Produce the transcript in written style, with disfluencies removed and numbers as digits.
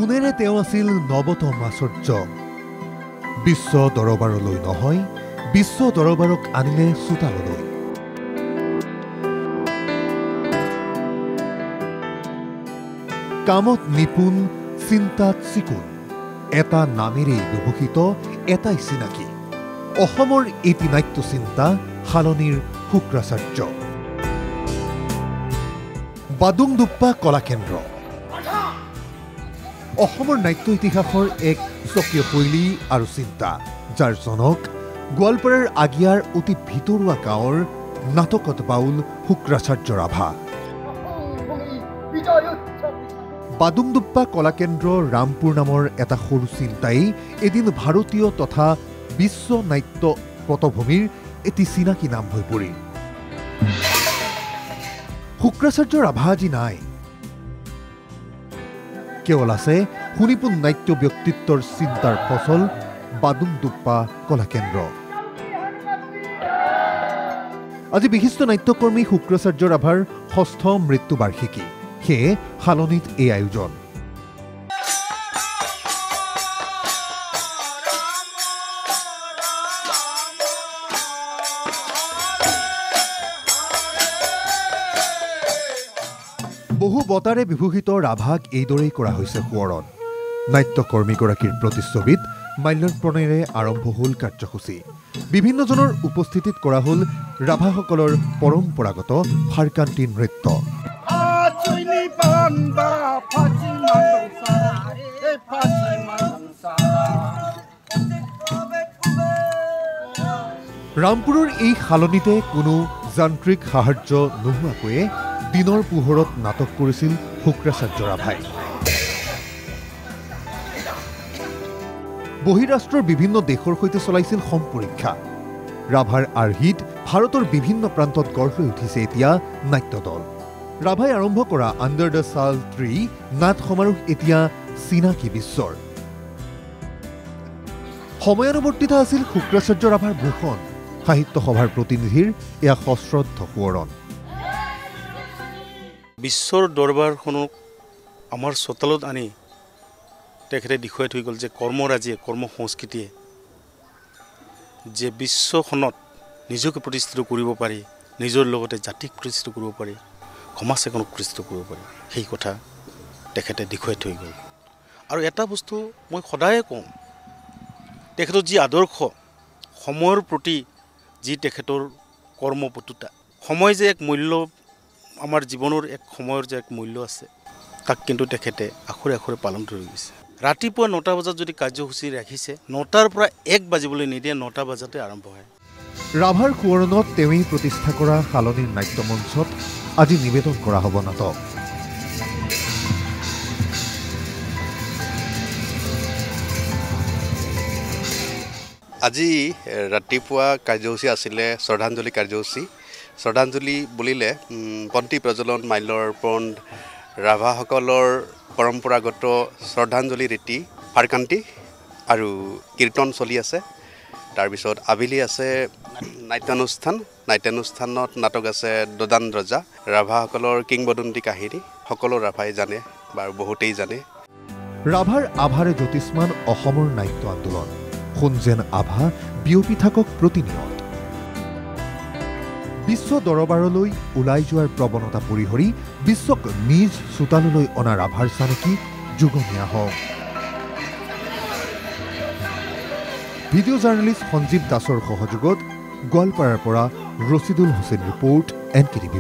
গুণেৰে তেওঁ আছিল নৱতম আচাৰ্য। বিশ্ব দৰবাৰলৈ নহয়, বিশ্ব দৰবাৰক আনিলে চোতাললৈ। কামত নিপুণ, চিন্তাত চিকুণ, এটা নামেৰেই বিভূষিত, এটাই চিনাকি। অসমৰ এটি নাট্য চিন্তা হালনিৰ শুক্ৰাচাৰ্য। বাদুংডুপ্পা কলাকেন্দ্ৰ অসমৰ নাট্য ইতিহাসৰ এক স্বকীয় শৈলী আৰু চিন্তা, যাৰ জনক গোৱালপাৰাৰ আগিয়াৰ অতি ভিতৰুৱা গাঁৱৰ নাটকত বাউল শুক্ৰাচাৰ্য ৰাভা। বাদুংডুপ্পা কলাকেন্দ্ৰ ৰামপুৰ নামৰ এটা সৰু চিন্তাই এদিন ভাৰতীয় তথা বিশ্ব নাট্য পটভূমিৰ এটি চিনাকি নাম হৈ পৰিল। শুক্ৰাচাৰ্য ৰাভা আজি নাই, কেৱল আছে সুনিপুণ নাট্য ব্যক্তিত্বৰ চিন্তাৰ ফচল বাদুংডুপ্পা কলাকেন্দ্ৰ। আজি বিশিষ্ট নাট্যকৰ্মী শুক্ৰাচাৰ্য ৰাভাৰ ৬ষ্ঠ মৃত্যুবাৰ্ষিকী, সেয়ে হালনিত এই আয়োজন। বহু বঁটাৰে বিভূষিত ৰাভাক এইদৰেই কৰা হৈছে সোঁৱৰণ। নাট্যকৰ্মীগৰাকীৰ প্ৰতিচ্ছবিত মাল্যাৰ্পণেৰে আৰম্ভ হ'ল কাৰ্যসূচী। বিভিন্নজনৰ উপস্থিতিত কৰা হ'ল ৰাভাসকলৰ পৰম্পৰাগত ফাৰকান্তি নৃত্য। ৰামপুৰৰ এই হালনিতে কোনো যান্ত্ৰিক সাহায্য নোহোৱাকৈয়ে দিনৰ পোহৰত নাটক কৰিছিল শুক্ৰাচাৰ্য ৰাভাই। বহিৰাষ্ট্ৰৰ বিভিন্ন দেশৰ সৈতে চলাইছিল সম্পৰীক্ষা। ৰাভাৰ আৰ্হিত ভাৰতৰ বিভিন্ন প্ৰান্তত গঢ় লৈ উঠিছে এতিয়া নাট্য দল। ৰাভাই আৰম্ভ কৰা আণ্ডাৰ দ্য ছাল ট্ৰী নাট সমাৰোহ এতিয়া চিনাকি বিশ্বৰ। সময়ানুৱৰ্তিতা আছিল শুক্ৰাচাৰ্য ৰাভাৰ ভূষণ। সাহিত্য সভাৰ প্ৰতিনিধিৰ এয়া সশ্ৰদ্ধ সোঁৱৰণ। বিশ্বৰ দৰবাৰখনক আমাৰ চোতালত আনি তেখেতে দেখুৱাই থৈ গ'ল যে কৰ্মৰাজিয়ে, কৰ্ম সংস্কৃতিয়ে যে বিশ্বখনত নিজকে প্ৰতিষ্ঠিত কৰিব পাৰি, নিজৰ লগতে জাতিক প্ৰতিষ্ঠিত কৰিব পাৰি, সমাজ এখনক প্ৰতিষ্ঠিত কৰিব পাৰি, সেই কথা তেখেতে দেখুৱাই থৈ গ'ল। আৰু এটা বস্তু মই সদায়ে কওঁ, তেখেতৰ যি আদৰ্শ, সময়ৰ প্ৰতি যি তেখেতৰ কৰ্মপটুতা, সময় যে এক মূল্য, আমাৰ জীৱনৰ এক সময়ৰ যে এক মূল্য আছে, তাক কিন্তু তেখেতে আখৰে আখৰে পালন কৰি গৈছে। ৰাতিপুৱা ৯টা বজাত যদি কাৰ্যসূচী ৰাখিছে, ৯টাৰ পৰা ১ বাজিবলৈ নিদিয়ে, ৯টা বজাতে আৰম্ভ হয়। ৰাভাৰ সোঁৱৰণত তেওঁৱেই প্ৰতিষ্ঠা কৰা হালনিৰ নাট্য মঞ্চত আজি নিবেদন কৰা হ'ব নাটক। আজি ৰাতিপুৱা কাৰ্যসূচী আছিলে শ্ৰদ্ধাঞ্জলি কাৰ্যসূচী। শ্ৰদ্ধাঞ্জলি বুলিলে পন্তি প্ৰজ্বলন, মাল্যাৰ্পণ, ৰাভাসকলৰ পৰম্পৰাগত শ্ৰদ্ধাঞ্জলি ৰীতি, ফাৰকান্তি আৰু কীৰ্তন চলি আছে। তাৰপিছত আবেলি আছে নাট্যানুষ্ঠান। নাট্যানুষ্ঠানত নাটক আছে দদান ৰজা, ৰাভাসকলৰ কিংবদন্তি কাহিনী। সকলো ৰাভাই জানে বা বহুতেই জানে। ৰাভাৰ আভাৰে জ্যোতিষ্মান অসমৰ নাট্য আন্দোলন। সোণ যেন আভা বিয়পি থাকক প্ৰতিনিয়ত। বিশ্ব দৰবাৰলৈ ওলাই যোৱাৰ প্ৰৱণতা পৰিহৰি বিশ্বক নিজ চোতাললৈ অনা ৰাভাৰ চানেকি যুগমীয়া হওক। ভিডিঅ' জাৰ্নেলিষ্ট সঞ্জীৱ দাসৰ সহযোগত গোৱালপাৰাৰ পৰা ৰচিদুল হুছেইন ৰিপৰ্ট, NKTV+।